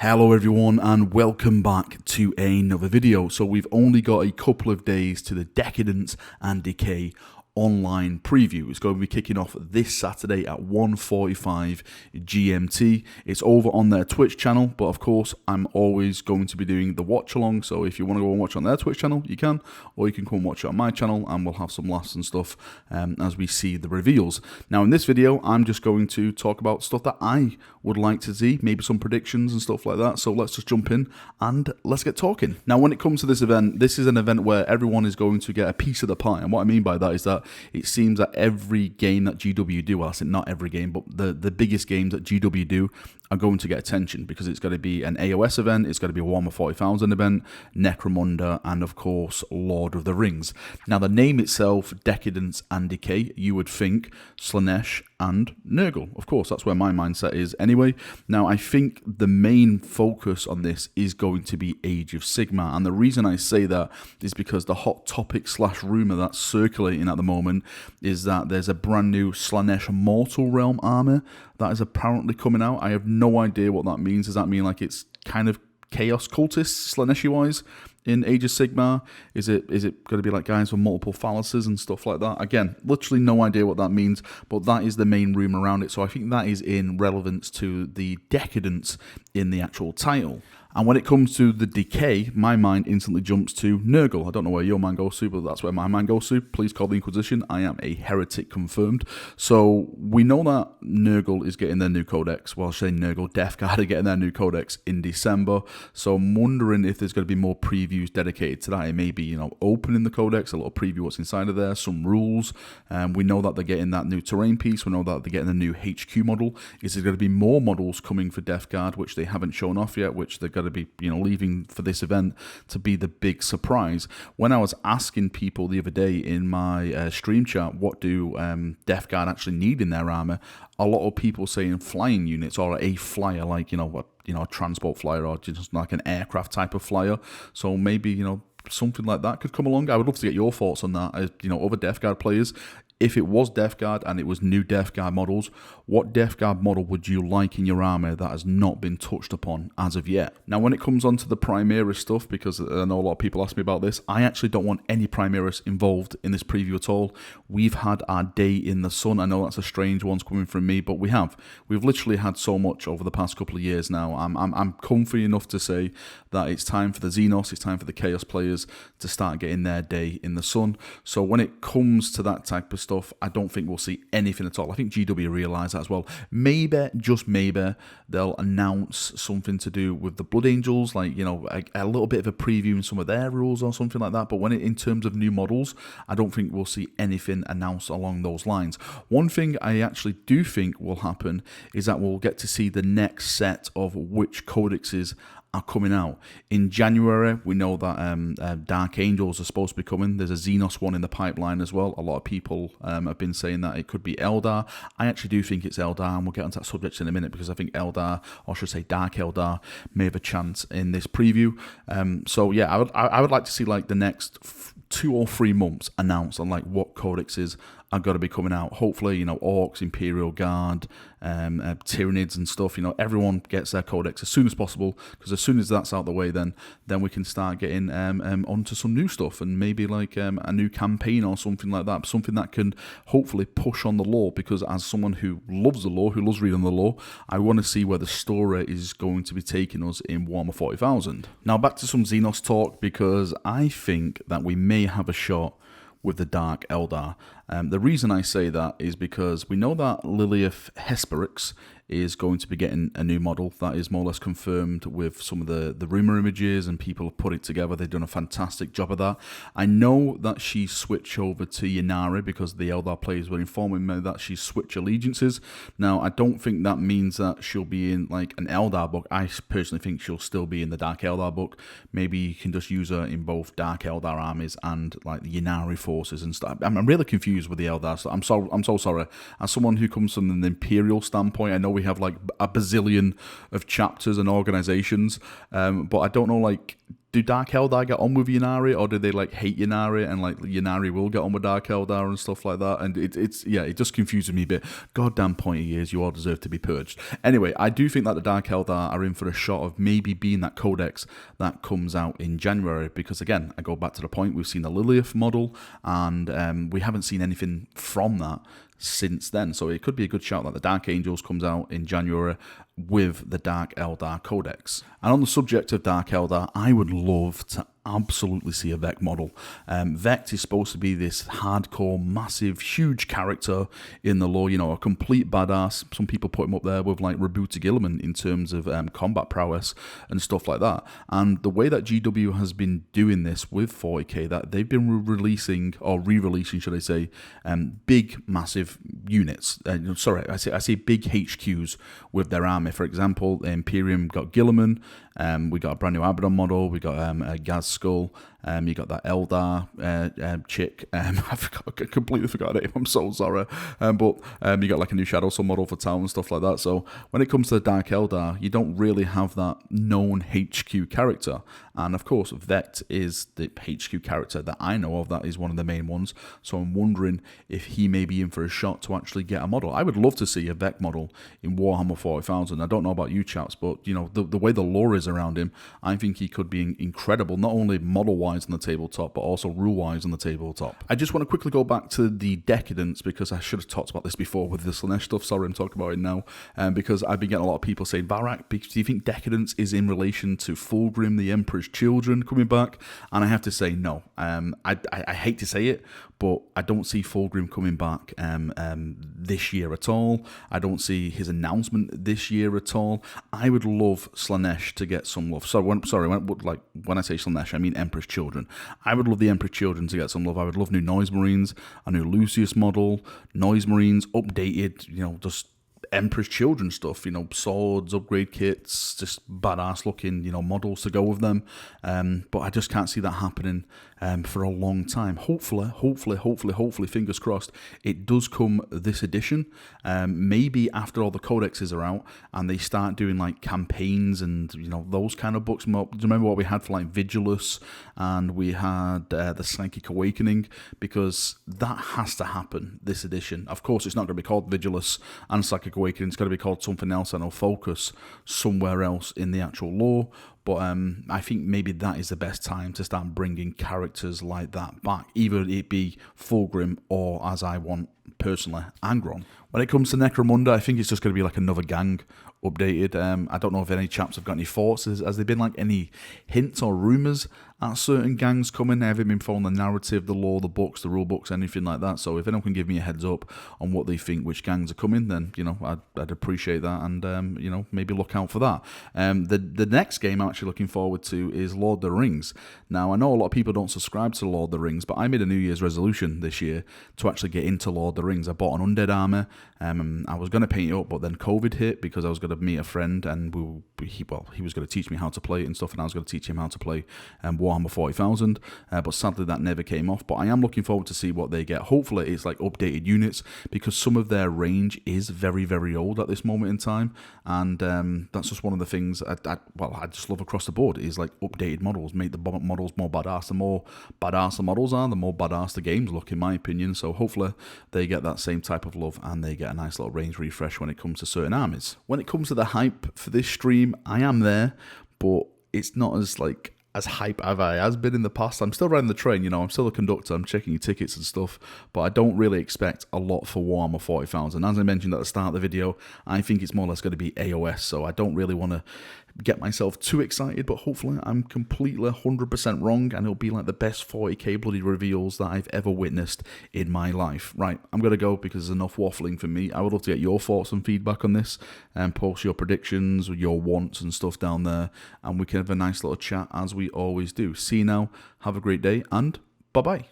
Hello everyone and welcome back to another video. So we've only got a couple of days to the Decadence and Decay online preview. It's going to be kicking off this Saturday at 1:45 GMT. It's over on their Twitch channel, but of course I'm always going to be doing the watch along, so if you want to go and watch on their Twitch channel you can, or you can come and watch it on my channel and we'll have some laughs and stuff as we see the reveals. Now in this video I'm just going to talk about stuff that I would like to see, maybe some predictions and stuff like that, so let's just jump in and let's get talking. Now when it comes to this event, this is an event where everyone is going to get a piece of the pie, and what I mean by that is that it seems that every game that GW do, well, I said not every game, but the biggest games that GW do are going to get attention, because it's going to be an AOS event, it's going to be a Warhammer 40,000 event, Necromunda, and of course Lord of the Rings. Now the name itself, Decadence and Decay, you would think Slaanesh and Nurgle. Of course, that's where my mindset is anyway. Now I think the main focus on this is going to be Age of Sigmar, and the reason I say that is because the hot topic / rumour that's circulating at the moment is that there's a brand new Slaanesh Mortal Realm armor that is apparently coming out. I have no idea what that means. Does that mean like it's kind of Chaos cultists, Slaaneshi wise, in Age of Sigmar? Is it going to be like guys with multiple phalluses and stuff like that? Again, literally no idea what that means, but that is the main rumour around it, so I think that is in relevance to the Decadence in the actual title. And when it comes to the Decay, my mind instantly jumps to Nurgle. I don't know where your mind goes to, but that's where my mind goes to. Please call the Inquisition. I am a heretic confirmed. So we know that Nurgle is getting their new codex. Well, saying Nurgle, Death Guard are getting their new codex in December. So I'm wondering if there's going to be more previews dedicated to that. It may be, opening the codex, a little preview what's inside of there, some rules. We know that they're getting that new terrain piece. We know that they're getting a new HQ model. Is there going to be more models coming for Death Guard, which they haven't shown off yet, which they're going to be leaving for this event to be the big surprise? When I was asking people the other day in my stream chat, what do Death Guard actually need in their armor, a lot of people saying flying units, or a flyer, like a transport flyer, or just like an aircraft type of flyer. So maybe something like that could come along. I would love to get your thoughts on that, as other Death Guard players. If it was Death Guard and it was new Death Guard models, what Death Guard model would you like in your armor that has not been touched upon as of yet? Now, when it comes on to the Primaris stuff, because I know a lot of people ask me about this, I actually don't want any Primaris involved in this preview at all. We've had our day in the sun. I know that's a strange one coming from me, but we have. We've literally had so much over the past couple of years now. I'm comfy enough to say that it's time for the Xenos, it's time for the Chaos players to start getting their day in the sun. So when it comes to that type of stuff, I don't think we'll see anything at all. I think GW realise that as well. Maybe, just maybe, they'll announce something to do with the Blood Angels, like, a little bit of a preview in some of their rules or something like that. But in terms of new models, I don't think we'll see anything announced along those lines. One thing I actually do think will happen is that we'll get to see the next set of which codexes are coming out. In January, we know that Dark Angels are supposed to be coming. There's a Xenos one in the pipeline as well. A lot of people have been saying that it could be Eldar. I actually do think it's Eldar, and we'll get onto that subject in a minute, because I think Eldar, or should I say Dark Eldar, may have a chance in this preview. So yeah, I would like to see like the next 2 or 3 months announced on like what codexes are going to be coming out. Hopefully, Orcs, Imperial Guard, Tyranids and stuff, everyone gets their codex as soon as possible, because as soon as that's out the way, then we can start getting onto some new stuff, and maybe like a new campaign or something like that, something that can hopefully push on the lore, because as someone who loves the lore, who loves reading the lore, I want to see where the story is going to be taking us in Warhammer 40,000. Now back to some Xenos talk, because I think that we may have a shot with the Dark Eldar. The reason I say that is because we know that Lilith Hesperix is going to be getting a new model. That is more or less confirmed with some of the rumour images, and people have put it together. They've done a fantastic job of that. I know that she switched over to Ynnari, because the Eldar players were informing me that she switched allegiances. Now, I don't think that means that she'll be in like an Eldar book. I personally think she'll still be in the Dark Eldar book. Maybe you can just use her in both Dark Eldar armies and like the Ynnari forces and stuff. I'm really confused with the Eldar. So I'm so sorry. As someone who comes from an Imperial standpoint, I know we have like a bazillion of chapters and organizations, but I don't know, like, do Dark Eldar get on with Ynnari, or do they like hate Ynnari, and like Ynnari will get on with Dark Eldar and stuff like that? And it just confuses me a bit. Goddamn pointy ears, you all deserve to be purged. Anyway, I do think that the Dark Eldar are in for a shot of maybe being that codex that comes out in January, because again, I go back to the point, we've seen the Lilith model, and we haven't seen anything from that since then. So it could be a good shout that the Dark Angels comes out in January with the Dark Eldar Codex. And on the subject of Dark Eldar, I would love to absolutely see a Vect model. Vect is supposed to be this hardcore, massive, huge character in the lore, you know, a complete badass. Some people put him up there with like Rabuta Gilliman in terms of combat prowess and stuff like that. And the way that GW has been doing this with 40k, that they've been releasing, or re-releasing, should I say, big, massive units. Sorry, I say big HQs with their army. For example, Imperium got Gilliman. We got a brand new Abaddon model. We got a Gaz Skull. You got that Eldar chick. I completely forgot her name. I'm so sorry. But you got like a new Shadow Sun model for Town and stuff like that. So when it comes to the Dark Eldar, you don't really have that known HQ character. And of course, Vect is the HQ character that I know of. That is one of the main ones. So I'm wondering if he may be in for a shot to actually get a model. I would love to see a Vect model in Warhammer 40,000. I don't know about you chaps, but you know the way the lore is around him, I think he could be incredible, not only model-wise on the tabletop, but also rule-wise on the tabletop. I just want to quickly go back to the Decadence, because I should have talked about this before with the Slaanesh stuff. Sorry, I'm talking about it now, because I've been getting a lot of people saying, Valrak, do you think Decadence is in relation to Fulgrim, the Emperor's children, coming back? And I have to say no. I hate to say it, but I don't see Fulgrim coming back this year at all. I don't see his announcement this year at all. I would love Slaanesh to get some love. When I say Slaanesh, I mean Emperor's children. I would love the Emperor's children to get some love. I would love new Noise Marines, a new Lucius model, Noise Marines, updated, you know, just Emperor's children stuff, you know, swords, upgrade kits, just badass looking, you know, models to go with them. But I just can't see that happening for a long time. Hopefully, fingers crossed, it does come this edition. Maybe after all the codexes are out and they start doing like campaigns and, you know, those kind of books. Do you remember what we had for like Vigilus, and we had the Psychic Awakening? Because that has to happen this edition. Of course, it's not going to be called Vigilus and Psychic Awakening. It's going to be called something else, and it'll focus somewhere else in the actual lore. But I think maybe that is the best time to start bringing characters like that back, either it be Fulgrim or, as I want personally, Angron. When it comes to Necromunda, I think it's just going to be like another gang updated. I don't know if any chaps have got any thoughts. Has there been like any hints or rumours at certain gangs coming? Have they been following the narrative, the lore, the books, the rule books, anything like that? So if anyone can give me a heads up on what they think, which gangs are coming, then, you know, I'd appreciate that, and you know, maybe look out for that. The next game I'm actually looking forward to is Lord of the Rings. Now, I know a lot of people don't subscribe to Lord of the Rings, but I made a New Year's resolution this year to actually get into Lord of the Rings. I bought an undead army. I was going to paint it up, but then COVID hit, because I was going to meet a friend, and he was going to teach me how to play it and stuff, and I was going to teach him how to play Warhammer 40,000, but sadly that never came off. But I am looking forward to see what they get. Hopefully it's like updated units, because some of their range is very, very old at this moment in time, and that's just one of the things I just love across the board, is like updated models, make the models more badass. The more badass the models are, the more badass the games look, in my opinion. So hopefully they get that same type of love, and they get a nice little range refresh when it comes to certain armies. When it comes to the hype for this stream, I am there, but it's not as hype as I has been in the past. I'm still riding the train, you know, I'm still a conductor, I'm checking your tickets and stuff, but I don't really expect a lot for Warhammer 40,000. As I mentioned at the start of the video, I think it's more or less going to be AOS, so I don't really want to get myself too excited, but hopefully I'm completely 100% wrong, and it'll be like the best 40k bloody reveals that I've ever witnessed in my life. Right, I'm going to go, because there's enough waffling for me. I would love to get your thoughts and feedback on this, and post your predictions, your wants and stuff down there, and we can have a nice little chat as we always do. See you now, have a great day, and bye-bye.